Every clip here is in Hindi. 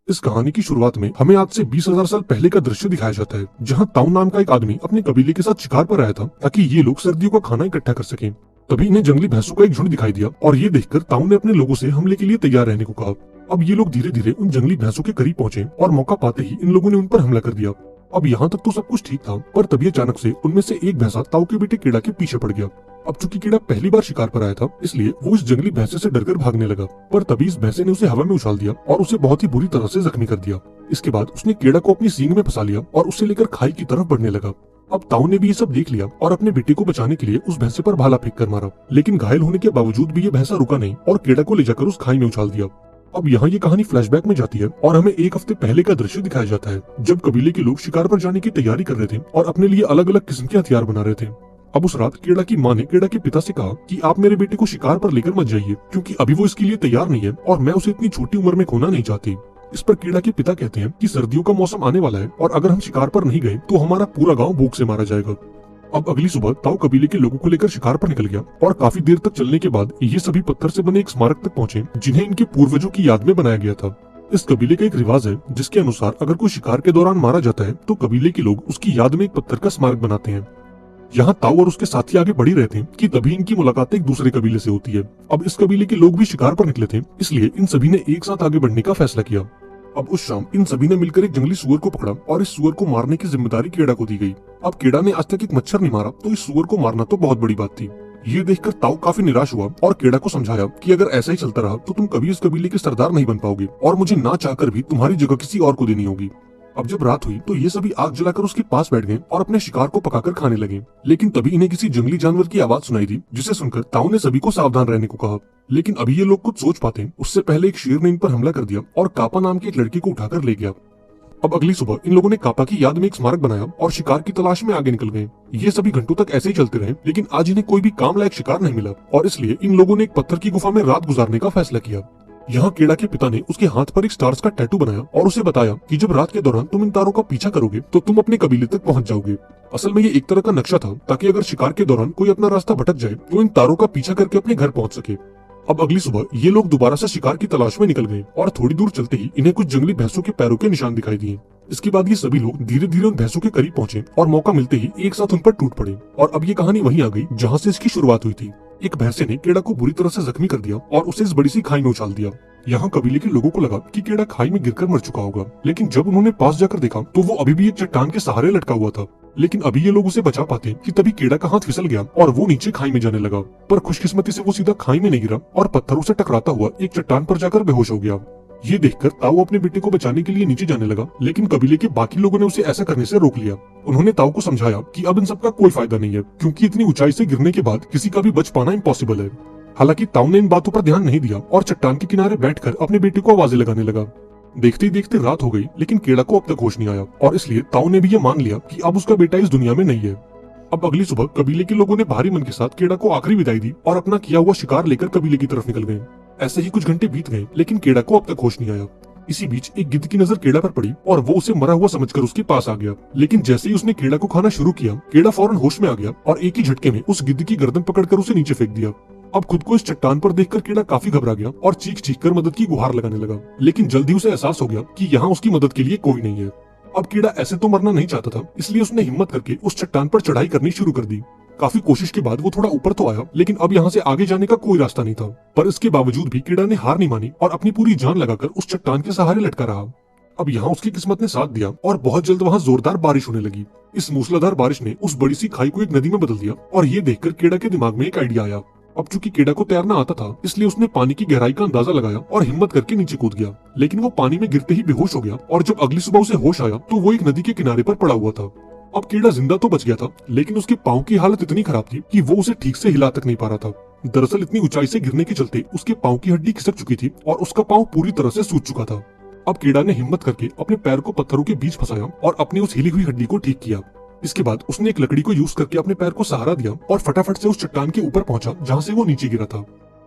इस कहानी की शुरुआत में हमें आज से 20,000 साल पहले का दृश्य दिखाया जाता है, जहाँ ताऊ नाम का एक आदमी अपने कबीले के साथ शिकार पर आया था ताकि ये लोग सर्दियों का खाना इकट्ठा कर सकें। तभी इन्हें जंगली भैंसों का एक झुंड दिखाई दिया और ये देखकर ताऊ ने अपने लोगों से हमले के लिए तैयार रहने को कहा। अब ये लोग धीरे धीरे उन जंगली भैंसों के करीब पहुंचे और मौका पाते ही इन लोगों ने उन पर हमला कर दिया। अब यहाँ तक तो सब कुछ ठीक था, पर तभी अचानक से उनमें से एक भैंसा ताऊ के बेटे कीड़ा के पीछे पड़ गया। अब चूंकि कीड़ा पहली बार शिकार पर आया था, इसलिए वो इस जंगली भैंसे से डरकर भागने लगा, पर तभी इस भैंसे ने उसे हवा में उछाल दिया और उसे बहुत ही बुरी तरह से जख्मी कर दिया। इसके बाद उसने कीड़ा को अपनी सींग में फंसा लिया और उसे लेकर खाई की तरफ बढ़ने लगा। अब ताऊ ने भी ये सब देख लिया और अपने बेटे को बचाने के लिए उस भैंसे पर भाला फेंक कर मारा, लेकिन घायल होने के बावजूद भी ये भैंसा रुका नहीं और कीड़ा को ले जाकर उस खाई में उछाल दिया। अब यहाँ ये कहानी फ्लैशबैक में जाती है और हमें एक हफ्ते पहले का दृश्य दिखाया जाता है, जब कबीले के लोग शिकार पर जाने की तैयारी कर रहे थे और अपने लिए अलग अलग किस्म के हथियार बना रहे थे। अब उस रात कीड़ा की माँ ने कीड़ा के पिता से कहा कि आप मेरे बेटे को शिकार पर लेकर मत जाइए, क्योंकि अभी वो इसके लिए तैयार नहीं है और मैं उसे इतनी छोटी उम्र में खोना नहीं चाहती। इस पर कीड़ा के पिता कहते हैं कि सर्दियों का मौसम आने वाला है और अगर हम शिकार पर नहीं गए तो हमारा पूरा गाँव भूख से मारा जाएगा। अब अगली सुबह ताऊ कबीले के लोगों को लेकर शिकार पर निकल गया और काफी देर तक चलने के बाद ये सभी पत्थर से बने एक स्मारक तक पहुंचे, जिन्हें इनके पूर्वजों की याद में बनाया गया था। इस कबीले का एक रिवाज है जिसके अनुसार अगर कोई शिकार के दौरान मारा जाता है तो कबीले के लोग उसकी याद में एक पत्थर का स्मारक बनाते हैं। यहाँ ताऊ और उसके साथी आगे बढ़ ही रहे थे कि तभी इनकी मुलाकात एक दूसरे कबीले से होती है। अब इस कबीले के लोग भी शिकार पर निकले थे, इसलिए इन सभी ने एक साथ आगे बढ़ने का फैसला किया। अब उस शाम इन सभी ने मिलकर एक जंगली सुअर को पकड़ा और इस सुअर को मारने की जिम्मेदारी कीड़ा को दी गई। अब कीड़ा ने आज तक एक मच्छर नहीं मारा, तो इस सुअर को मारना तो बहुत बड़ी बात थी। ये देखकर ताऊ काफी निराश हुआ और कीड़ा को समझाया कि अगर ऐसा ही चलता रहा तो तुम कभी इस कबीले के सरदार नहीं बन पाओगे और मुझे ना चाहकर भी तुम्हारी जगह किसी और को देनी होगी। अब जब रात हुई तो ये सभी आग जलाकर उसके पास बैठ गए और अपने शिकार को पकाकर खाने लगे, लेकिन तभी इन्हें किसी जंगली जानवर की आवाज सुनाई दी, जिसे सुनकर ताऊ ने सभी को सावधान रहने को कहा। लेकिन अभी ये लोग कुछ सोच पाते उससे पहले एक शेर ने इन पर हमला कर दिया और कापा नाम की एक लड़की को उठाकर ले गया। अब अगली सुबह इन लोगों ने कापा की याद में एक स्मारक बनाया और शिकार की तलाश में आगे निकल गए। ये सभी घंटों तक ऐसे ही चलते रहे, लेकिन आज इन्हें कोई भी काम लायक शिकार नहीं मिला और इसलिए इन लोगों ने एक पत्थर की गुफा में रात गुजारने का फैसला किया। यहाँ कीड़ा के पिता ने उसके हाथ पर एक स्टार्स का टैटू बनाया और उसे बताया कि जब रात के दौरान तुम इन तारों का पीछा करोगे तो तुम अपने कबीले तक पहुंच जाओगे। असल में ये एक तरह का नक्शा था ताकि अगर शिकार के दौरान कोई अपना रास्ता भटक जाए तो इन तारों का पीछा करके अपने घर पहुंच सके। अब अगली सुबह ये लोग दोबारा से शिकार की तलाश में निकल गए और थोड़ी दूर चलते ही इन्हें कुछ जंगली भैंसों के पैरों के निशान दिखाई दिए। इसके बाद ये सभी लोग धीरे धीरे उन भैंसों के करीब पहुंचे और मौका मिलते ही एक साथ उन पर टूट पड़े। और अब ये कहानी वहीं आ गई जहाँ से इसकी शुरुआत हुई थी। एक भैंसे ने कीड़ा को बुरी तरह से जख्मी कर दिया और उसे इस बड़ी सी खाई में उछाल दिया। यहाँ कबीले के लोगों को लगा कि कीड़ा खाई में गिरकर मर चुका होगा, लेकिन जब उन्होंने पास जाकर देखा तो वो अभी भी एक चट्टान के सहारे लटका हुआ था। लेकिन अभी ये लोग उसे बचा पाते कि तभी कीड़ा का हाथ फिसल गया और वो नीचे खाई में जाने लगा, पर खुशकिस्मती से वो सीधा खाई में नहीं गिरा और पत्थरों से टकराता हुआ एक चट्टान पर जाकर बेहोश हो गया। ये देखकर ताऊ अपने बेटे को बचाने के लिए नीचे जाने लगा, लेकिन कबीले के बाकी लोगों ने उसे ऐसा करने से रोक लिया। उन्होंने ताऊ को समझाया कि अब इन सबका कोई फायदा नहीं है, क्योंकि इतनी ऊंचाई से गिरने के बाद किसी का भी बच पाना इम्पॉसिबल है। हालांकि ताऊ ने इन बातों पर ध्यान नहीं दिया और चट्टान के किनारे बैठकर अपने बेटे को आवाजें लगाने लगा। देखते ही देखते रात हो गई, लेकिन कीड़ा को अब तक होश नहीं आया और इसलिए ताऊ ने भी ये मान लिया कि अब उसका बेटा इस दुनिया में नहीं है। अब अगली सुबह कबीले के लोगों ने भारी मन के साथ कीड़ा को आखिरी विदाई दी और अपना किया हुआ शिकार लेकर कबीले की तरफ निकल गए। ऐसे ही कुछ घंटे बीत गए, लेकिन कीड़ा को अब तक होश नहीं आया। इसी बीच एक गिद्ध की नजर कीड़ा पर पड़ी और वो उसे मरा हुआ समझकर उसके पास आ गया, लेकिन जैसे ही उसने कीड़ा को खाना शुरू किया, कीड़ा फौरन होश में आ गया और एक ही झटके में उस गिद्ध की गर्दन पकड़कर उसे नीचे फेंक दिया। अब खुद को इस चट्टान पर देखकर कीड़ा काफी घबरा गया और चीख चीख कर मदद की गुहार लगाने लगा, लेकिन जल्दी उसे एहसास हो गया कि यहाँ उसकी मदद के लिए कोई नहीं है। अब कीड़ा ऐसे तो मरना नहीं चाहता था, इसलिए उसने हिम्मत करके उस चट्टान पर चढ़ाई करनी शुरू कर दी। काफी कोशिश के बाद वो थोड़ा ऊपर तो आया, लेकिन अब यहाँ से आगे जाने का कोई रास्ता नहीं था। पर इसके बावजूद भी कीड़ा ने हार नहीं मानी और अपनी पूरी जान लगाकर उस चट्टान के सहारे लटका रहा। अब यहाँ उसकी किस्मत ने साथ दिया और बहुत जल्द वहाँ जोरदार बारिश होने लगी। इस मूसलाधार बारिश ने उस बड़ी सी खाई को एक नदी में बदल दिया और ये देखकर कीड़ा के दिमाग में एक आइडिया आया। अब चूंकि कीड़ा को तैरना आता था, इसलिए उसने पानी की गहराई का अंदाजा लगाया और हिम्मत करके नीचे कूद गया, लेकिन वो पानी में गिरते ही बेहोश हो गया और जब अगली सुबह उसे होश आया तो वो एक नदी के किनारे पर पड़ा हुआ था। अब कीड़ा जिंदा तो बच गया था, लेकिन उसके पाँव की हालत इतनी खराब थी कि वो उसे ठीक से हिला तक नहीं पा रहा था। दरअसल इतनी ऊंचाई से गिरने के चलते उसके पाँव की हड्डी खिसक चुकी थी और उसका पाँव पूरी तरह से सूज चुका था। अब कीड़ा ने हिम्मत करके अपने पैर को पत्थरों के बीच फंसाया और अपनी उस हिली हुई हड्डी को ठीक किया। इसके बाद उसने एक लकड़ी को यूज करके अपने पैर को सहारा दिया और फटाफट से उस चट्टान के ऊपर पहुंचा जहां से वो नीचे गिरा था।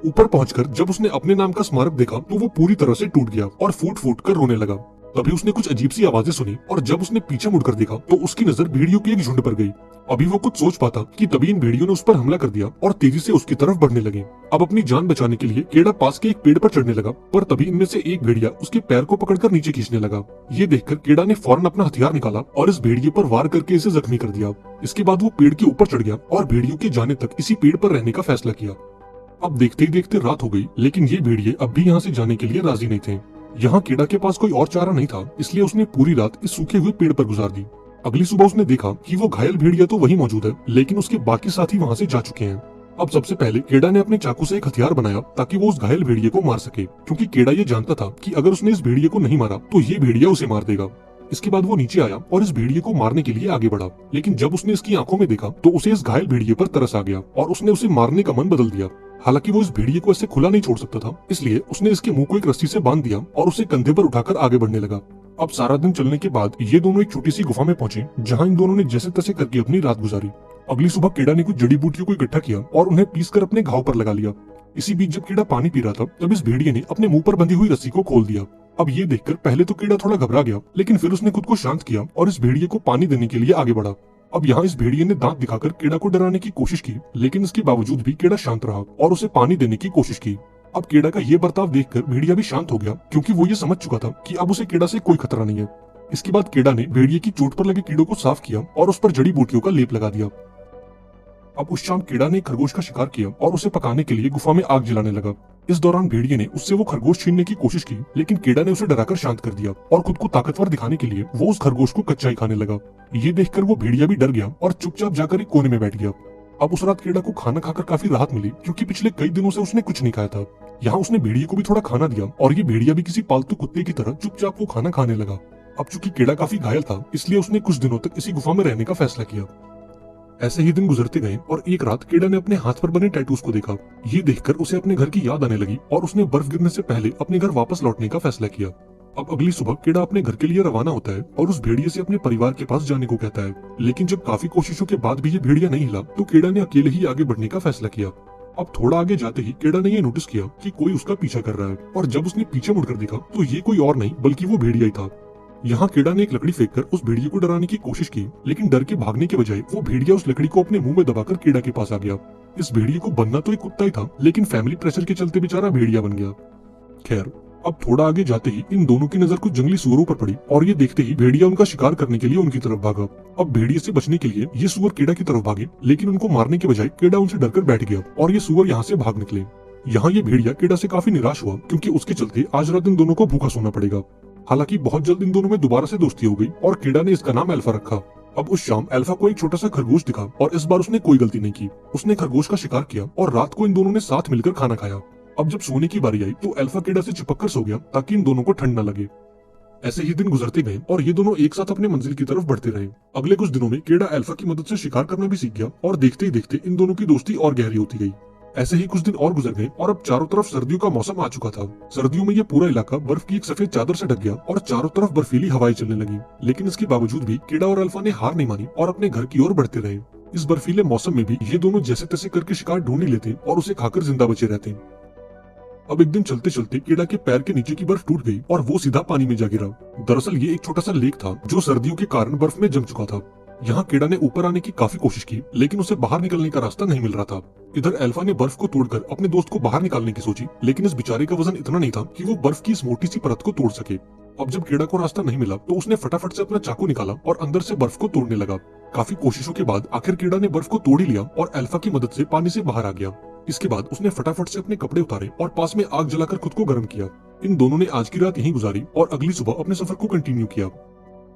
ऊपर पहुंचकर जब उसने अपने नाम का स्मारक देखा तो वो पूरी तरह से टूट गया और फूट फूट कर रोने लगा। तभी उसने कुछ अजीब सी आवाजें सुनी और जब उसने पीछे मुड़कर देखा तो उसकी नजर भेड़ियों के एक झुंड पर गई। अभी वो कुछ सोच पाता कि तभी इन भेड़ियों ने उस पर हमला कर दिया और तेजी से उसकी तरफ बढ़ने लगे। अब अपनी जान बचाने के लिए केड़ा पास के एक पेड़ पर चढ़ने लगा, पर तभी इनमें से एक भेड़िया उसके पैर को पकड़कर नीचे खींचने लगा। ये देखकर केड़ा ने फौरन अपना हथियार निकाला और इस भेड़िए पर वार करके इसे जख्मी कर दिया। इसके बाद वो पेड़ के ऊपर चढ़ गया और भेड़ियों के जाने तक इसी पेड़ पर रहने का फैसला किया। अब देखते ही देखते रात हो गई, लेकिन ये भेड़िए अब भी यहाँ से जाने के लिए राजी नहीं थे। यहाँ केड़ा के पास कोई और चारा नहीं था, इसलिए उसने पूरी रात इस सूखे हुए पेड़ पर गुजार दी। अगली सुबह उसने देखा कि वो घायल भेड़िया तो वहीं मौजूद है, लेकिन उसके बाकी साथी वहाँ से जा चुके हैं। अब सबसे पहले केड़ा ने अपने चाकू से एक हथियार बनाया ताकि वो उस घायल भेड़िए को मार सके, क्योंकि केड़ा ये जानता था कि अगर उसने इस भेड़िए को नहीं मारा तो ये भेड़िया उसे मार देगा। इसके बाद वो नीचे आया और इस भेड़िए को मारने के लिए आगे बढ़ा, लेकिन जब उसने इसकी आंखों में देखा तो उसे इस घायल भेड़िए पर तरस आ गया और उसने उसे मारने का मन बदल दिया। हालांकि वो इस भेड़िए को ऐसे खुला नहीं छोड़ सकता था, इसलिए उसने इसके मुंह को एक रस्सी से बांध दिया और उसे कंधे पर उठाकर आगे बढ़ने लगा। अब सारा दिन चलने के बाद ये दोनों एक छोटी सी गुफा में पहुंचे, जहां इन दोनों ने जैसे तैसे करके अपनी रात गुजारी। अगली सुबह केड़ा ने कुछ जड़ी बूटियों को इकट्ठा किया और उन्हें पीसकर अपने घाव पर लगा लिया। इसी बीच जब केड़ा पानी पी रहा था तब इस भेड़िए ने अपने मुंह पर बंधी हुई रस्सी को खोल दिया। अब ये देखकर पहले तो केड़ा थोड़ा घबरा गया, लेकिन फिर उसने खुद को शांत किया और इस भेड़िए को पानी देने के लिए आगे बढ़ा। अब यहाँ इस भेड़िए ने दांत दिखाकर केड़ा को डराने की कोशिश की, लेकिन इसके बावजूद भी केड़ा शांत रहा और उसे पानी देने की कोशिश की। अब केड़ा का ये बर्ताव देखकर भेड़िया भी शांत हो गया, क्योंकि वो ये समझ चुका था कि अब उसे केड़ा से कोई खतरा नहीं है। इसके बाद केड़ा ने भेड़िए की चोट पर लगे कीड़ों को साफ किया और उस पर जड़ी बूटियों का लेप लगा दिया। अब उस शाम केड़ा ने खरगोश का शिकार किया और उसे पकाने के लिए गुफा में आग जलाने लगा। इस दौरान भेड़िए ने उससे वो खरगोश छीनने की कोशिश की, लेकिन केड़ा ने उसे डराकर शांत कर दिया और खुद को ताकतवर दिखाने के लिए वो उस खरगोश को कच्चा ही खाने लगा। ये देखकर वो भेड़िया भी डर गया और चुपचाप जाकर एक कोने में बैठ गया। अब उस रात केड़ा को खाना खाकर काफी राहत मिली, क्योंकि पिछले कई दिनों से उसने कुछ नहीं खाया था। यहाँ उसने भेड़िए को भी थोड़ा खाना दिया और ये भेड़िया भी किसी पालतू कुत्ते की तरह चुपचाप वो खाना खाने लगा। अब चूंकि केड़ा काफी घायल था, इसलिए उसने कुछ दिनों तक इसी गुफा में रहने का फैसला किया। ऐसे ही दिन गुजरते गए और एक रात केड़ा ने अपने हाथ पर बने टैटूज को देखा। ये देखकर उसे अपने घर की याद आने लगी और उसने बर्फ गिरने से पहले अपने घर वापस लौटने का फैसला किया। अब अगली सुबह केड़ा अपने घर के लिए रवाना होता है और उस भेड़िए से अपने परिवार के पास जाने को कहता है, लेकिन जब काफी कोशिशों के बाद भी ये भेड़िया नहीं हिला तो केड़ा ने अकेले ही आगे बढ़ने का फैसला किया। अब थोड़ा आगे जाते ही केड़ा ने ये नोटिस किया कि कोई उसका पीछा कर रहा है, और जब उसने पीछे मुड़कर देखा तो ये कोई और नहीं बल्कि वो भेड़िया ही था। यहाँ केड़ा ने एक लकड़ी फेंककर उस भेड़िए को डराने की कोशिश की, लेकिन डर के भागने के बजाय वो भेड़िया उस लकड़ी को अपने मुंह में दबाकर केड़ा के पास आ गया। इस भेड़िए को बनना तो एक कुत्ता ही था, लेकिन फैमिली प्रेशर के चलते बेचारा भेड़िया बन गया। खैर, अब थोड़ा आगे जाते ही इन दोनों की नजर कुछ जंगली सुअरों पर पड़ी और ये देखते ही भेड़िया उनका शिकार करने के लिए उनकी तरफ भागा। अब भेड़िए से बचने के लिए ये सुअर केड़ा की तरफ भागे, लेकिन उनको मारने के बजाय केड़ा उनसे डरकर बैठ गया और ये सुअर यहाँ से भाग निकले। यहाँ ये भेड़िया केड़ा से काफी निराश हुआ, क्योंकि उसके चलते आज रात इन दोनों को भूखा सोना पड़ेगा। हालांकि बहुत जल्द इन दोनों में दोबारा से दोस्ती हो गई और केड़ा ने इसका नाम अल्फा रखा। अब उस शाम अल्फा को एक छोटा सा खरगोश दिखा और इस बार उसने कोई गलती नहीं की। उसने खरगोश का शिकार किया और रात को इन दोनों ने साथ मिलकर खाना खाया। अब जब सोने की बारी आई तो अल्फा केड़ा से चिपक कर सो गया ताकि इन दोनों को ठंड न लगे। ऐसे ही दिन गुजरते गए और ये दोनों एक साथ अपने मंजिल की तरफ बढ़ते रहे। अगले कुछ दिनों में केड़ा अल्फा की मदद से शिकार करना भी सीख गया और देखते ही देखते इन दोनों की दोस्ती और गहरी होती गई। ऐसे ही कुछ दिन और गुजर गए और अब चारों तरफ सर्दियों का मौसम आ चुका था। सर्दियों में ये पूरा इलाका बर्फ की एक सफेद चादर से ढक गया और चारों तरफ बर्फीली हवाएं चलने लगी, लेकिन इसके बावजूद भी केड़ा और अल्फा ने हार नहीं मानी और अपने घर की ओर बढ़ते रहे। इस बर्फीले मौसम में भी ये दोनों जैसे तैसे करके शिकार ढूंढ ही लेते और उसे खाकर जिंदा बचे रहते। अब एक दिन चलते चलते केड़ा के पैर के नीचे की बर्फ टूट गई और वो सीधा पानी में जा गिरा। दरअसल ये एक छोटा सा लेक था जो सर्दियों के कारण बर्फ में जम चुका था। यहाँ केड़ा ने ऊपर आने की काफी कोशिश की, लेकिन उसे बाहर निकलने का रास्ता नहीं मिल रहा था। इधर अल्फा ने बर्फ को तोड़कर अपने दोस्त को बाहर निकालने की सोची, लेकिन इस बेचारे का वजन इतना नहीं था कि वो बर्फ की इस मोटी सी परत को तोड़ सके। अब जब केड़ा को रास्ता नहीं मिला तो उसने फटाफट से अपना चाकू निकाला और अंदर से बर्फ को तोड़ने लगा। काफी कोशिशों के बाद आखिर केड़ा ने बर्फ को तोड़ ही लिया और अल्फा की मदद से पानी से बाहर आ गया। इसके बाद उसने फटाफट से अपने कपड़े उतारे और पास में आग जलाकर खुद को गर्म किया। इन दोनों ने आज की रात यहीं गुजारी और अगली सुबह अपने सफर को कंटिन्यू किया।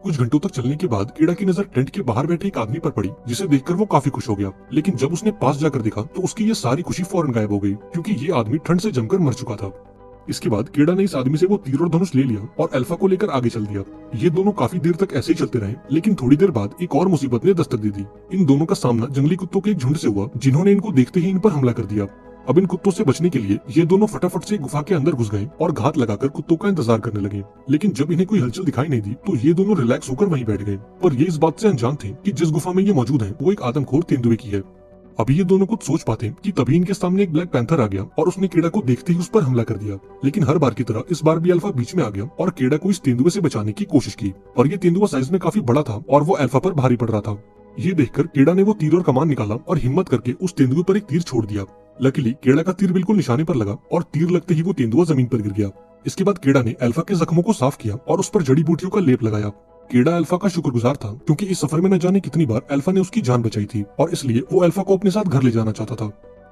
कुछ घंटों तक चलने के बाद केड़ा की नजर टेंट के बाहर बैठे एक आदमी पर पड़ी, जिसे देखकर वो काफी खुश हो गया। लेकिन जब उसने पास जाकर देखा तो उसकी ये सारी खुशी फौरन गायब हो गई, क्योंकि ये आदमी ठंड से जमकर मर चुका था। इसके बाद केड़ा ने इस आदमी से वो तीर और धनुष ले लिया और अल्फा को लेकर आगे चल दिया। ये दोनों काफी देर तक ऐसे ही चलते रहे, लेकिन थोड़ी देर बाद एक और मुसीबत ने दस्तक दे दी। इन दोनों का सामना जंगली कुत्तों के एक झुंड से हुआ, जिन्होंने इनको देखते ही इन पर हमला कर दिया। अब इन कुत्तों से बचने के लिए ये दोनों फटाफट से गुफा के अंदर घुस गए और घात लगाकर कुत्तों का इंतजार करने लगे। लेकिन जब इन्हें कोई हलचल दिखाई नहीं दी तो ये दोनों रिलैक्स होकर वहीं बैठ गए। पर ये इस बात से अनजान थे कि जिस गुफा में ये मौजूद हैं वो एक आदमखोर तेंदुए की है। अभी ये दोनों कुछ सोच पाते कि तभी इनके सामने एक ब्लैक पैंथर आ गया और उसने केड़ा को देखते ही उस पर हमला कर दिया। लेकिन हर बार की तरह इस बार भी अल्फा बीच में आ गया और केड़ा को इस तेंदुए से बचाने की कोशिश की, और ये तेंदुआ साइज में काफी बड़ा था और वो अल्फा पर भारी पड़ रहा था। ये देखकर केड़ा ने वो तीर और कमान निकाला और हिम्मत करके उस तेंदुए पर एक तीर छोड़ दिया। लकीली केड़ा का तीर बिल्कुल निशाने पर लगा और तीर लगते ही वो तेंदुआ जमीन पर गिर गया। इसके बाद केड़ा ने अल्फा के जख्मों को साफ किया और उस पर जड़ी बूटियों का लेप लगाया। केड़ा अल्फा का शुक्रगुजार था क्योंकि इस सफर में न जाने कितनी बार अल्फा ने उसकी जान बचाई थी और इसलिए वो अल्फा को अपने साथ घर ले जाना चाहता था।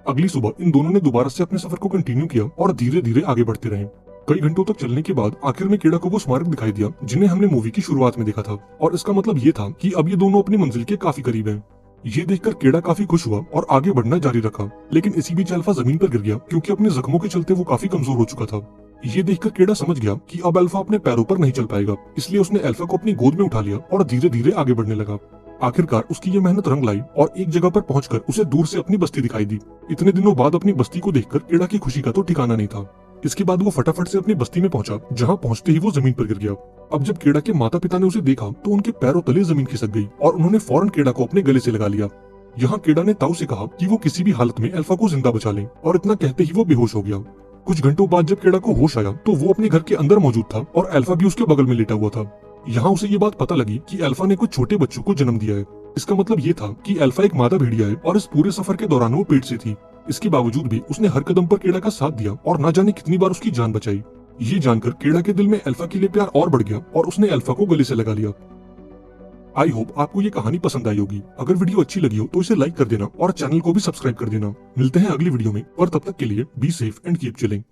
अगली सुबह इन दोनों ने दोबारा से अपने सफर को कंटिन्यू किया और धीरे धीरे आगे बढ़ते रहे। कई घंटों तक चलने के बाद आखिर में केड़ा को वो स्मारक दिखाई दिया जिन्हें हमने मूवी की शुरुआत में देखा था, और इसका मतलब ये था कि अब ये दोनों अपनी मंजिल के काफी करीब हैं। ये देखकर केड़ा काफी खुश हुआ और आगे बढ़ना जारी रखा, लेकिन इसी बीच अल्फा जमीन पर गिर गया क्योंकि अपने जख्मों के चलते वो काफी कमजोर हो चुका था। ये देखकर केड़ा समझ गया कि अब अल्फा अपने पैरों पर नहीं चल पाएगा, इसलिए उसने अल्फा को अपनी गोद में उठा लिया और धीरे धीरे आगे बढ़ने लगा। आखिरकार उसकी ये मेहनत रंग लाई और एक जगह पर पहुंचकर उसे दूर से अपनी बस्ती दिखाई दी। इतने दिनों बाद अपनी बस्ती को देखकर केड़ा की खुशी का तो ठिकाना नहीं था। इसके बाद वो फटाफट से अपनी बस्ती में पहुंचा, जहां पहुंचते ही वो जमीन पर गिर गया। अब जब केड़ा के माता पिता ने उसे देखा तो उनके पैरों तले जमीन खिसक गई और उन्होंने फौरन केड़ा को अपने गले से लगा लिया। यहाँ केड़ा ने ताऊ से कहा कि वो किसी भी हालत में अल्फा को जिंदा बचा ले, और इतना कहते ही वो बेहोश हो गया। कुछ घंटों बाद जब केड़ा को होश आया तो वो अपने घर के अंदर मौजूद था और अल्फा भी उसके बगल में लेटा हुआ था। यहाँ उसे ये बात पता लगी कि अल्फा ने कुछ छोटे बच्चों को जन्म दिया है। इसका मतलब ये था कि अल्फा एक मादा भेड़िया है और इस पूरे सफर के दौरान वो पेट से थी। इसके बावजूद भी उसने हर कदम पर केड़ा का साथ दिया और ना जाने कितनी बार उसकी जान बचाई। ये जानकर केड़ा के दिल में अल्फा के लिए प्यार और बढ़ गया और उसने अल्फा को गले से लगा लिया। आई होप आपको ये कहानी पसंद आई होगी। अगर वीडियो अच्छी लगी हो तो इसे लाइक कर देना और चैनल को भी सब्सक्राइब कर देना। मिलते हैं अगली वीडियो में, और तब तक के लिए be safe and keep chilling.